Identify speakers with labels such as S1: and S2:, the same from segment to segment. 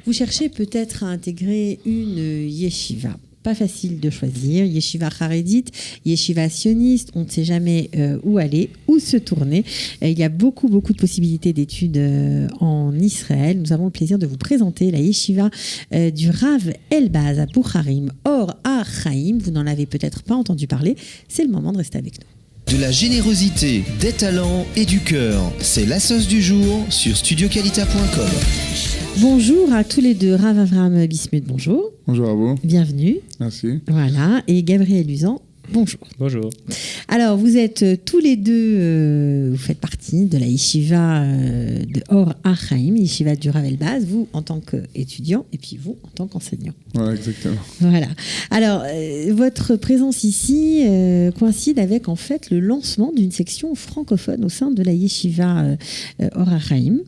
S1: Vous cherchez peut-être à intégrer une yeshiva. Pas facile de choisir. Yeshiva charédite, yeshiva sioniste, on ne sait jamais où aller, où se tourner. Il y a beaucoup de possibilités d'études en Israël. Nous avons le plaisir de vous présenter la yeshiva du Rav Elbaz à Boucharim, Or HaChaim. Vous n'en avez peut-être pas entendu parler. C'est le moment de rester avec nous.
S2: De la générosité, des talents et du cœur. C'est la sauce du jour sur studioqualita.com.
S1: Bonjour à tous les deux. Rav Avraham Bismuth, bonjour.
S3: Bonjour à vous.
S1: Bienvenue.
S3: Merci.
S1: Voilà. Et Gabriel Usan, bonjour.
S4: Bonjour.
S1: Alors, vous êtes tous les deux, vous faites partie de la yeshiva de Or HaChaim, yeshiva du Rav Elbaz, vous en tant qu'étudiant et puis vous en tant qu'enseignant.
S3: Voilà, exactement.
S1: Voilà. Alors, votre présence ici coïncide avec en fait le lancement d'une section francophone au sein de la yeshiva Or HaChaim.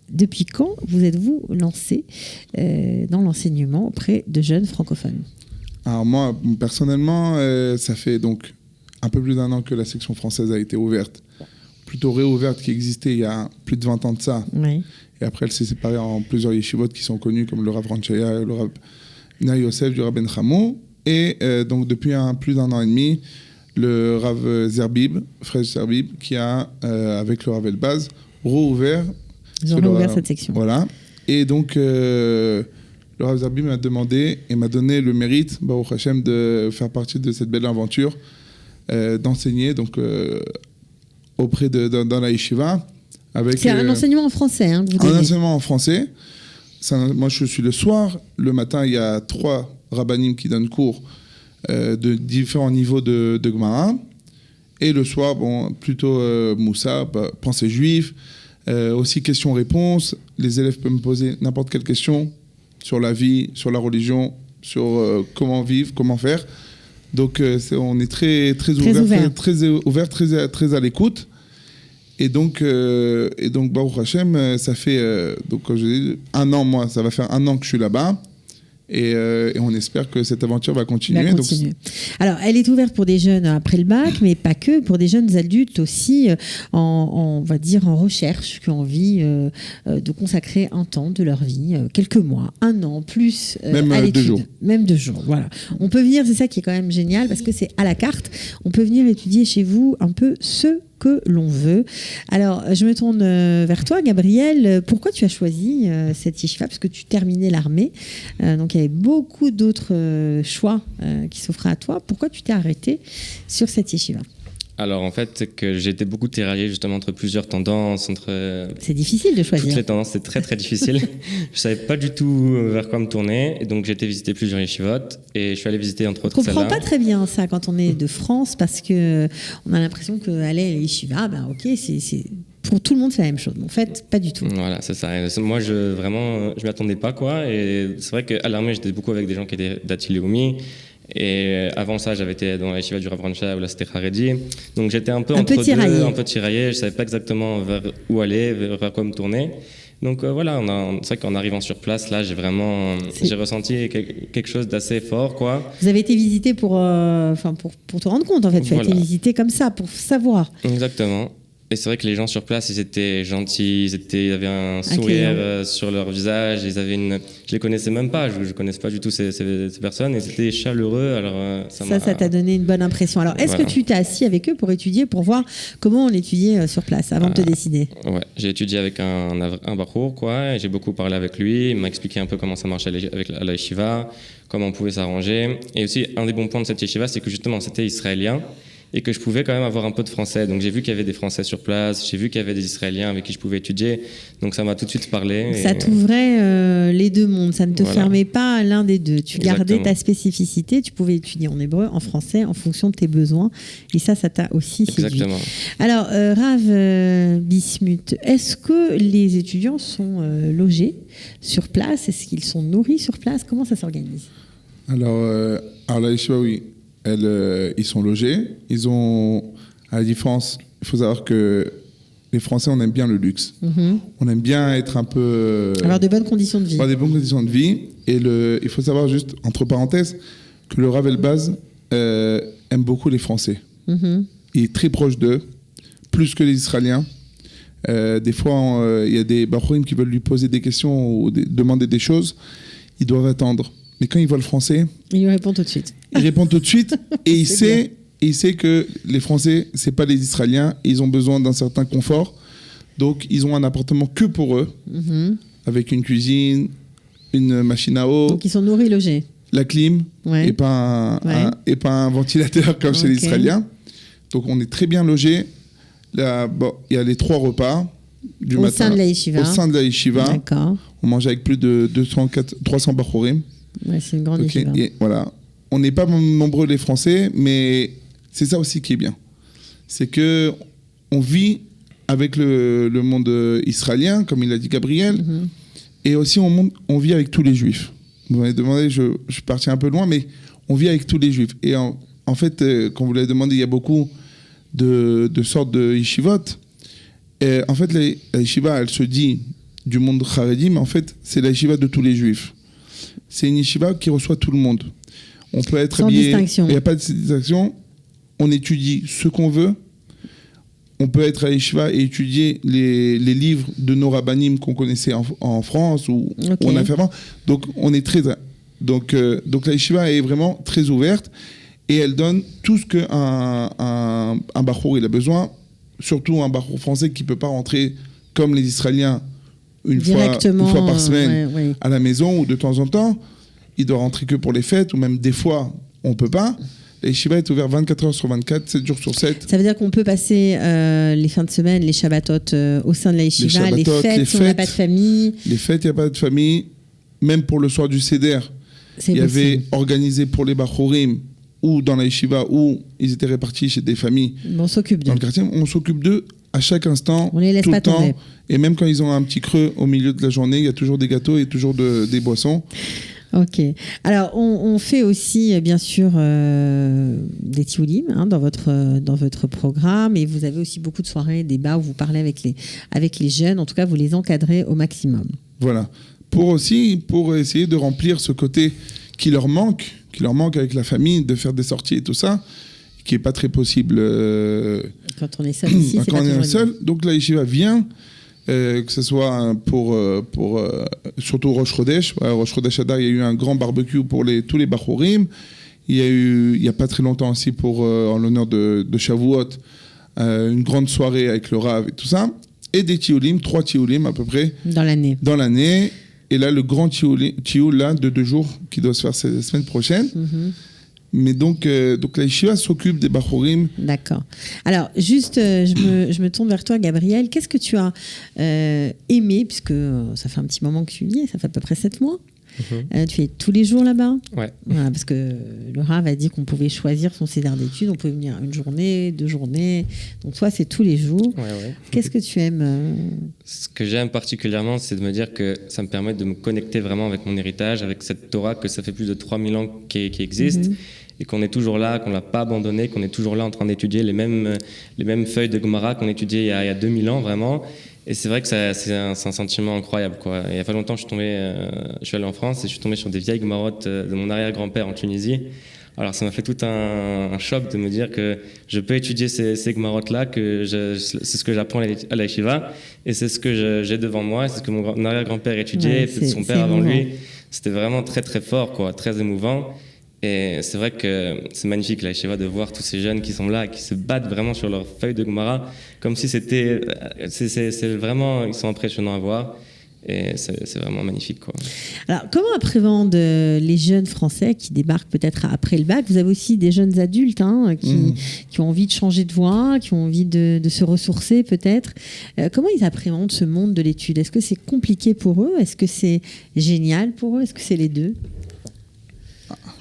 S1: Depuis quand vous êtes-vous lancé dans l'enseignement auprès de jeunes francophones ?
S3: Alors moi, personnellement, ça fait donc un peu plus d'1 an que la section française a été ouverte. Plutôt réouverte, qui existait il y a plus de 20 ans de ça.
S1: Oui.
S3: Et après, elle s'est séparée en plusieurs yeshivot qui sont connus, comme le Rav Ranchaya, le Rav Ina Yosef du Rav Ben Chamou. Et donc depuis plus d'1 an et demi, le Rav Zerbib, frère Zerbib, qui a, avec le Rav Elbaz, rouvert.
S1: Ils ont rouvert cette section.
S3: Voilà. Et donc, le Rav Zerbib m'a demandé et m'a donné le mérite, Baruch Hashem, de faire partie de cette belle aventure, d'enseigner donc, auprès dans la yeshiva.
S1: C'est un enseignement en français, hein, que vous donnez.
S3: Un enseignement en français. Moi, je suis le soir. Le matin, il y a 3 rabbanim qui donnent cours de différents niveaux de Gemara. Et le soir, bon, plutôt Moussa, pensée juive. Aussi questions-réponses. Les élèves peuvent me poser n'importe quelle question sur la vie, sur la religion, sur comment vivre, comment faire. Donc on est très ouvert, très à l'écoute. Et donc Baruch Hashem, ça fait donc comme je dis, 1 an, moi, ça va faire 1 an que je suis là-bas. Et on espère que cette aventure va continuer.
S1: Alors, elle est ouverte pour des jeunes après le bac, mais pas que, pour des jeunes adultes aussi, on va dire en recherche, qui ont envie de consacrer un temps de leur vie, quelques mois, 1 an, plus
S3: même
S1: à l'étude.
S3: 2 jours.
S1: Même 2 jours, voilà. On peut venir, c'est ça qui est quand même génial, parce que c'est à la carte, on peut venir étudier chez vous un peu ce que l'on veut. Alors, je me tourne vers toi, Gabriel. Pourquoi tu as choisi cette yeshiva ? Parce que tu terminais l'armée, donc il y avait beaucoup d'autres choix qui s'offraient à toi. Pourquoi tu t'es arrêté sur cette yeshiva ?
S4: Alors en fait, c'est que j'ai été beaucoup tiraillé justement entre plusieurs tendances,
S1: C'est difficile de choisir.
S4: Toutes les tendances, c'est très difficile. Je savais pas du tout vers quoi me tourner, et donc j'ai été visiter plusieurs yeshivot, et je suis allé visiter entre autres celle-là.
S1: On comprend pas très bien ça quand on est de France, parce que on a l'impression que aller à la yeshiva, ben ok, c'est pour tout le monde c'est la même chose. Mais en fait, pas du tout.
S4: Voilà, c'est ça. Et moi, je m'y attendais pas, quoi. Et c'est vrai qu'à l'armée, j'étais beaucoup avec des gens qui étaient d'Ati Leumi. Et avant ça, j'avais été dans la yeshiva du Rav Ranchaya où là c'était Haredi. Donc j'étais un peu entre deux, un peu tiraillé. Je savais pas exactement vers où aller, vers quoi me tourner. Donc voilà, c'est vrai qu'en arrivant sur place, là, j'ai ressenti quelque chose d'assez fort, quoi.
S1: Vous avez été visité pour te rendre compte, en fait. Tu as été visité comme ça, pour savoir.
S4: Exactement. Et c'est vrai que les gens sur place, ils étaient gentils, ils avaient un sourire sur leur visage, je les connaissais même pas, je connaissais pas du tout ces personnes, et c'était chaleureux. Alors
S1: ça t'a donné une bonne impression. Alors, est-ce que tu t'es assis avec eux pour étudier, pour voir comment on étudiait sur place, avant de te décider ?
S4: Ouais, j'ai étudié avec un bachour, quoi, et j'ai beaucoup parlé avec lui, il m'a expliqué un peu comment ça marchait à la yeshiva, comment on pouvait s'arranger. Et aussi, un des bons points de cette yeshiva, c'est que justement, c'était israélien, et que je pouvais quand même avoir un peu de français. Donc j'ai vu qu'il y avait des Français sur place, j'ai vu qu'il y avait des Israéliens avec qui je pouvais étudier, donc ça m'a tout de suite parlé.
S1: Ça t'ouvrait les deux mondes, ça ne te fermait pas l'un des deux. Tu gardais ta spécificité, tu pouvais étudier en hébreu, en français, en fonction de tes besoins, et ça t'a aussi séduit.
S4: Exactement.
S1: Alors, Rav Bismuth, est-ce que les étudiants sont logés sur place ? Est-ce qu'ils sont nourris sur place ? Comment ça s'organise ?
S3: Alors la yeshiva, oui. Ils sont logés. Ils ont, à la différence, il faut savoir que les Français, on aime bien le luxe. Mm-hmm. On aime bien être un peu...
S1: avoir de bonnes conditions de vie.
S3: Avoir des bonnes conditions de vie. Et il faut savoir juste, entre parenthèses, que le Rav Elbaz aime beaucoup les Français. Mm-hmm. Il est très proche d'eux, plus que les Israéliens. Des fois, il y a des Bachorim qui veulent lui poser des questions ou demander des choses. Ils doivent attendre. Mais quand il voit le français,
S1: Il lui répond tout de suite.
S3: il répond tout de suite et il
S1: C'est
S3: sait, il sait que les Français, c'est pas les Israéliens. Ils ont besoin d'un certain confort. Donc, ils ont un appartement que pour eux,
S1: Mhm.
S3: avec une cuisine, une machine à eau,
S1: Donc ils sont nourris, logés.
S3: la clim,
S1: Ouais.
S3: et pas et pas un ventilateur comme chez les
S1: Ok.
S3: Israéliens. Donc, on est très bien logés. Là, bon, il y a les 3 repas du
S1: Au
S3: matin.
S1: sein de la yeshiva.
S3: Au sein de la yeshiva.
S1: D'accord.
S3: On mange avec plus de 300 bachorim.
S1: Ouais, c'est une grande
S3: Ok,
S1: yeshiva.
S3: et voilà. On n'est pas nombreux les Français, mais c'est ça aussi qui est bien. C'est que on vit avec le monde israélien, comme il a dit Gabriel,
S1: Mhm.
S3: et aussi on vit avec tous les juifs. Vous m'avez demandé, je suis parti un peu loin, mais on vit avec tous les juifs. Et en fait, quand vous l'avez demandé, il y a beaucoup de sortes de yeshivot. Et en fait, la yeshiva, elle se dit du monde charedi, mais en fait, c'est la yeshiva de tous les juifs. C'est une yeshiva qui reçoit tout le monde. On peut être
S1: Sans
S3: habillé.
S1: distinction.
S3: Il n'y a pas de distinction. On étudie ce qu'on veut. On peut être à yeshiva et étudier les livres de nos rabbanim qu'on connaissait en France ou
S1: Ok.
S3: où on a fait avant. Donc, on est très. Donc la yeshiva est vraiment très ouverte et elle donne tout ce qu'un un bachour il a besoin, surtout un bachour français qui ne peut pas rentrer comme les Israéliens une fois par semaine
S1: ouais.
S3: à la maison ou de temps en temps. Il doit rentrer que pour les fêtes ou même des fois, on ne peut pas. La yeshiva est ouverte 24 heures sur 24, 7 jours sur 7.
S1: Ça veut dire qu'on peut passer les fins de semaine, les Shabbatot au sein de la yeshiva, les
S3: Shabbatot,
S1: fêtes,
S3: les
S1: si on n'a
S3: fêtes.
S1: pas de famille.
S3: Les fêtes, il n'y a pas de famille. Même pour le soir du Seder,
S1: C'est
S3: il y avait
S1: possible.
S3: organisé pour les Bachorim ou dans la yeshiva où ils étaient répartis chez des familles
S1: Bon, on s'occupe
S3: dans
S1: d'eux.
S3: le quartier. On s'occupe d'eux à chaque instant,
S1: On les laisse
S3: tout
S1: pas
S3: le temps.
S1: tomber.
S3: Et même quand ils ont un petit creux au milieu de la journée, il y a toujours des gâteaux et toujours des boissons.
S1: Ok. Alors, on fait aussi, bien sûr, des tioulim dans votre programme. Et vous avez aussi beaucoup de soirées, débats où vous parlez avec les jeunes. En tout cas, vous les encadrez au maximum.
S3: Voilà. Pour essayer de remplir ce côté qui leur manque avec la famille, de faire des sorties et tout ça, qui n'est pas très possible
S1: Quand on est seul ici, c'est
S3: quand
S1: pas
S3: on
S1: toujours
S3: est seul. Donc la yeshiva vient, que ce soit pour surtout Rosh Chodesh. Rosh Chodesh Adar, il y a eu un grand barbecue pour tous les Bachorim. Il y a pas très longtemps aussi en l'honneur de Shavuot, une grande soirée avec le Rav et tout ça. Et des tioulim, 3 tioulim à peu près
S1: dans l'année.
S3: dans l'année. Et là, le grand tioul là, de 2 jours qui doit se faire la semaine prochaine.
S1: Mhm.
S3: Mais donc la yeshiva s'occupe des Bachorim.
S1: D'accord. Alors, juste, je me tourne vers toi, Gabriel. Qu'est-ce que tu as aimé, puisque ça fait un petit moment que tu y es, ça fait à peu près 7 mois. Tu es tous les jours là-bas.
S4: Ouais.
S1: Voilà, parce que le Rav a dit qu'on pouvait choisir son CDR d'études. On pouvait venir une journée, 2 journées. Donc, toi, c'est tous les jours.
S4: Ouais.
S1: Qu'est-ce que tu aimes
S4: Ce que j'aime particulièrement, c'est de me dire que ça me permet de me connecter vraiment avec mon héritage, avec cette Torah que ça fait plus de 3000 ans qui existe. Et qu'on est toujours là, qu'on ne l'a pas abandonné, qu'on est toujours là en train d'étudier les mêmes feuilles de Gemara qu'on étudiait il y a 2000 ans, vraiment. Et c'est vrai que c'est un sentiment incroyable, quoi. Et il n'y a pas longtemps, je suis allé en France et je suis tombé sur des vieilles Gemarotes de mon arrière-grand-père en Tunisie. Alors ça m'a fait tout un choc de me dire que je peux étudier ces Gemarotes-là, c'est ce que j'apprends à la yeshiva, et c'est ce que j'ai devant moi, c'est ce que mon arrière-grand-père étudiait,
S1: Ouais,
S4: peut-être son
S1: c'est
S4: père avant
S1: émouvant.
S4: lui. C'était vraiment très très fort, quoi, très émouvant. Et c'est vrai que c'est magnifique, la yeshiva, de voir tous ces jeunes qui sont là, qui se battent vraiment sur leur feuille de Gemara, comme si c'était... C'est vraiment... Ils sont impressionnants à voir. Et c'est vraiment magnifique, quoi.
S1: Alors, comment appréhendent les jeunes Français qui débarquent peut-être après le bac? Vous avez aussi des jeunes adultes qui ont envie de changer de voie, qui ont envie de se ressourcer peut-être. Comment ils appréhendent ce monde de l'étude? Est-ce que c'est compliqué pour eux? Est-ce que c'est génial pour eux? Est-ce que c'est les deux?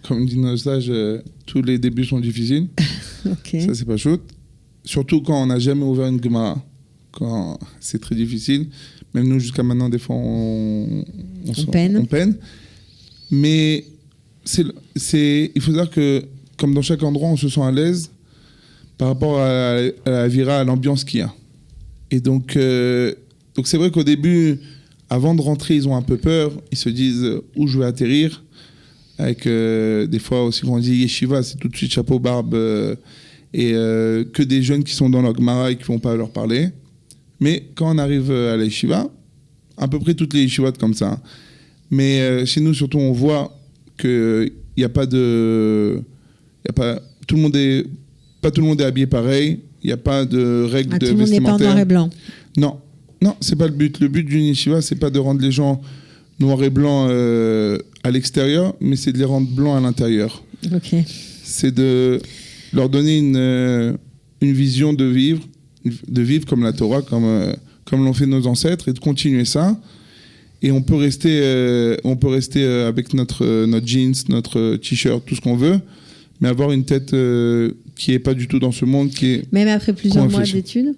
S3: Comme dit nos stages, tous les débuts sont difficiles.
S1: Ok.
S3: Ça, c'est pas chouette. Surtout quand on n'a jamais ouvert une Gemara. Quand c'est très difficile. Même nous, jusqu'à maintenant, des fois, on peine. Mais il faut dire que, comme dans chaque endroit, on se sent à l'aise par rapport à la vira, à l'ambiance qu'il y a. Et donc c'est vrai qu'au début, avant de rentrer, ils ont un peu peur. Ils se disent où je vais atterrir. Avec des fois aussi, quand on dit yeshiva, c'est tout de suite chapeau, barbe, et que des jeunes qui sont dans leur Gemara et qui ne vont pas leur parler. Mais quand on arrive à la yeshiva, à peu près toutes les yeshivot comme ça, hein. Mais chez nous, surtout, on voit qu'il n'y a pas de... tout le monde est... Pas tout le monde est habillé pareil. Il n'y a pas de règles
S1: Tout le monde n'est pas en
S3: vestimentaires.
S1: noir et blanc.
S3: Non, c'est pas le but. Le but d'une yeshiva, c'est pas de rendre les gens noirs et blancs à l'extérieur, mais c'est de les rendre blancs à l'intérieur.
S1: Ok.
S3: C'est de leur donner une vision de vivre comme la Torah, comme l'ont fait nos ancêtres, et de continuer ça. Et on peut rester avec notre jeans, notre t-shirt, tout ce qu'on veut, mais avoir une tête qui est pas du tout dans ce monde, qui est...
S1: Même après plusieurs mois
S3: réfléchit.
S1: d'études,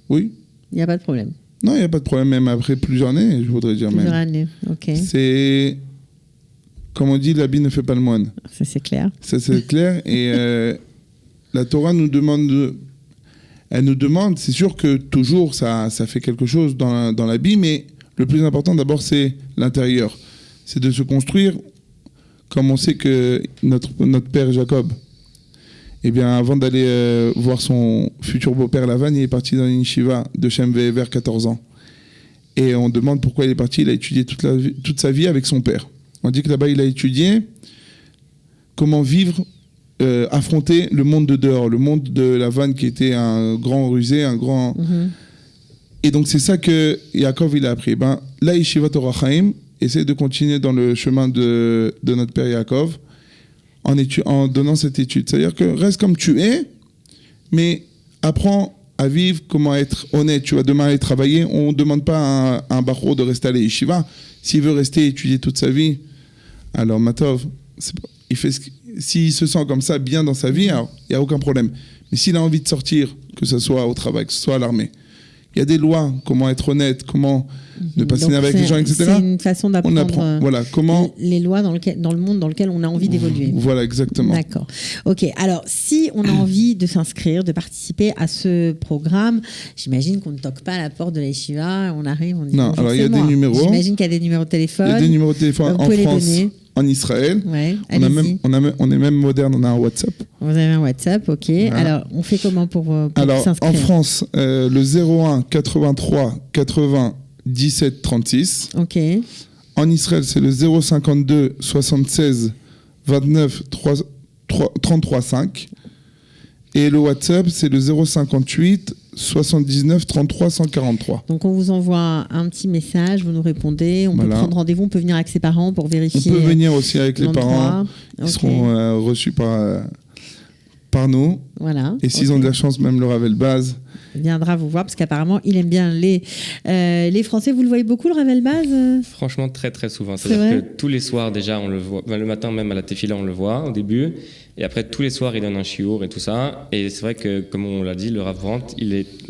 S3: Oui.
S1: il n'y a pas de problème.
S3: Non, il n'y a pas de problème, même après plusieurs années, je voudrais dire
S1: Plusieurs
S3: même.
S1: années, ok.
S3: C'est... Comme on dit, l'habit ne fait pas le moine.
S1: Ça, c'est clair.
S3: Ça, c'est clair. Et la Torah nous demande... Elle nous demande, c'est sûr que toujours, ça fait quelque chose dans l'habit, mais le plus important, d'abord, c'est l'intérieur. C'est de se construire, comme on sait que notre père Jacob, eh bien, avant d'aller voir son futur beau-père Lavan, il est parti dans une yeshiva de Shem vers 14 ans. Et on demande pourquoi il est parti. Il a étudié toute sa vie avec son père. On dit que là-bas, il a étudié comment vivre, affronter le monde de dehors, le monde de Lavan qui était un grand rusé, un grand... Et donc, c'est ça que Yaakov, il a appris. La yeshiva Torah Chaim essaie de continuer dans le chemin de notre père Yaakov en donnant cette étude. C'est-à-dire que reste comme tu es, mais apprends à vivre, comment être honnête. Tu vas demain aller travailler. On ne demande pas à un bachor de rester à la yeshiva. S'il veut rester étudier toute sa vie, alors Matov, s'il se sent comme ça bien dans sa vie, alors il n'y a aucun problème. Mais s'il a envie de sortir, que ce soit au travail, que ce soit à l'armée, il y a des lois, comment être honnête, comment ne pas s'énerver avec les gens, etc.
S1: C'est une façon d'apprendre.
S3: On apprend. Voilà, comment...
S1: les lois dans le monde dans lequel on a envie d'évoluer.
S3: Voilà, exactement.
S1: D'accord. Ok. Alors, si on a envie de s'inscrire, de participer à ce programme, j'imagine qu'on ne toque pas à la porte de la yeshiva, on arrive, on dit
S3: non,
S1: bonjour,
S3: alors il y a
S1: c'est
S3: des
S1: moi.
S3: numéros.
S1: J'imagine qu'il y a des numéros de téléphone.
S3: Il y a des numéros de téléphone
S1: Vous
S3: en
S1: pouvez les
S3: France,
S1: donner.
S3: en Israël.
S1: Ouais,
S3: On
S1: allez-y.
S3: est même moderne, on a un WhatsApp.
S1: Vous avez un WhatsApp, ok.
S3: Voilà.
S1: Alors, on fait comment pour s'inscrire?
S3: En France, le 01 83 80 17 36.
S1: Ok.
S3: En Israël, c'est le 052 76 29 33 5. Et le WhatsApp, c'est le 058 79 33 143.
S1: Donc, on vous envoie un petit message, vous nous répondez, on peut prendre rendez-vous, on peut venir avec ses parents pour vérifier.
S3: On peut venir aussi avec les parents. Ils seront reçus par nous.
S1: Voilà.
S3: Et s'ils ont de la chance, même le Ravel Baz
S1: viendra vous voir parce qu'apparemment il aime bien les Français. Vous le voyez beaucoup, le Ravel Baz?
S4: Franchement, très très souvent. C'est-à-dire que tous les soirs déjà on le voit. Le matin même à la tefila on le voit au début. Et après tous les soirs il donne un shiur et tout ça. Et c'est vrai que comme on l'a dit, le Rav Brandt,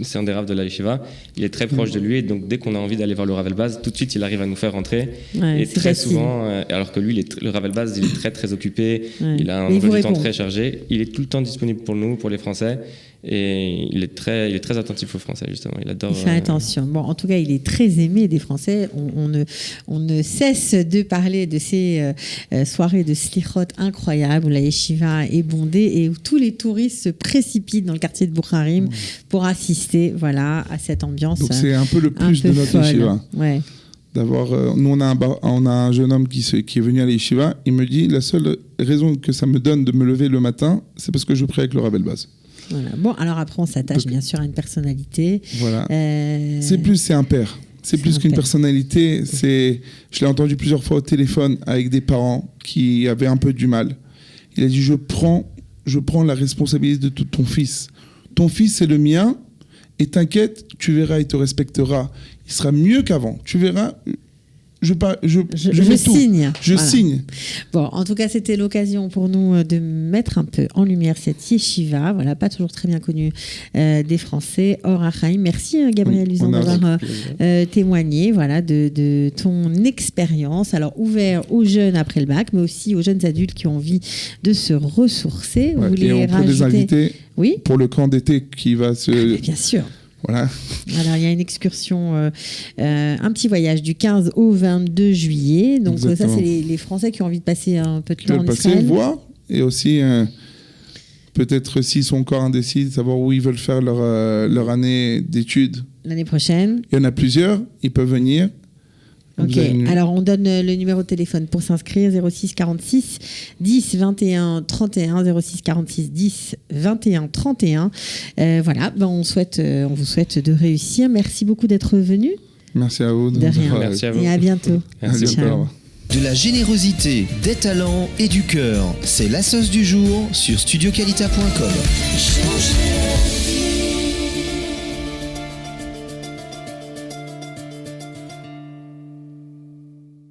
S4: c'est un des Rav de la yeshiva. Il est très proche de lui et donc dès qu'on a envie d'aller voir le Ravel Baz, tout de suite il arrive à nous faire rentrer.
S1: Ouais,
S4: et très souvent, alors que lui, le Ravel Baz, il est très très occupé.
S1: Ouais.
S4: Il a un emploi du temps très chargé. Il est tout le temps disponible pour nous, pour les Français. Et il est très attentif aux Français, justement. Il adore.
S1: Il fait attention. Bon, en tout cas, il est très aimé des Français. On ne cesse de parler de ces soirées de slichot incroyables où la yeshiva est bondée et où tous les touristes se précipitent dans le quartier de Boucharim pour assister, à cette ambiance.
S3: Donc c'est un peu le plus de notre yeshiva.
S1: Ouais.
S3: D'avoir, nous on a un jeune homme qui est venu à la yeshiva. Il me dit la seule raison que ça me donne de me lever le matin, c'est parce que je prie avec le Ravel Baz.
S1: Voilà. Bon, alors après, on s'attache bien sûr à une personnalité.
S3: Voilà. C'est un père. C'est plus qu'une personnalité. Je l'ai entendu plusieurs fois au téléphone avec des parents qui avaient un peu du mal. Il a dit je prends la responsabilité de tout ton fils. Ton fils, c'est le mien. Et t'inquiète, tu verras, il te respectera. Il sera mieux qu'avant. Tu verras. Je signe. Je signe.
S1: Bon, en tout cas, c'était l'occasion pour nous de mettre un peu en lumière cette yeshiva, pas toujours très bien connue des Français, Or HaChaim. Merci Gabriel Luzon d'avoir témoigné de ton expérience. Alors, ouvert aux jeunes après le bac, mais aussi aux jeunes adultes qui ont envie de se ressourcer.
S3: Ouais, et on peut les inviter pour le camp d'été qui va se...
S1: Bien sûr.
S3: Voilà.
S1: Alors, il y a une excursion, un petit voyage du 15 au 22 juillet. Donc, ça, c'est les Français qui ont envie de passer un peu de temps en Israël.
S3: Voir, et aussi, peut-être s'ils sont encore indécis, savoir où ils veulent faire leur année d'études
S1: L'année prochaine.
S3: Il y en a plusieurs, ils peuvent venir.
S1: Ok,
S3: Vous avez
S1: alors on donne le numéro de téléphone pour s'inscrire, 06 46 10 21 31, 06 46 10 21 31. Voilà, ben on vous souhaite de réussir. Merci beaucoup d'être venu.
S3: Merci à vous.
S1: De rien.
S4: Merci à vous.
S1: Et à bientôt.
S4: Merci.
S3: À bientôt, au revoir.
S2: De la générosité, des talents et du cœur, c'est la sauce du jour sur studioqualita.com.
S5: Change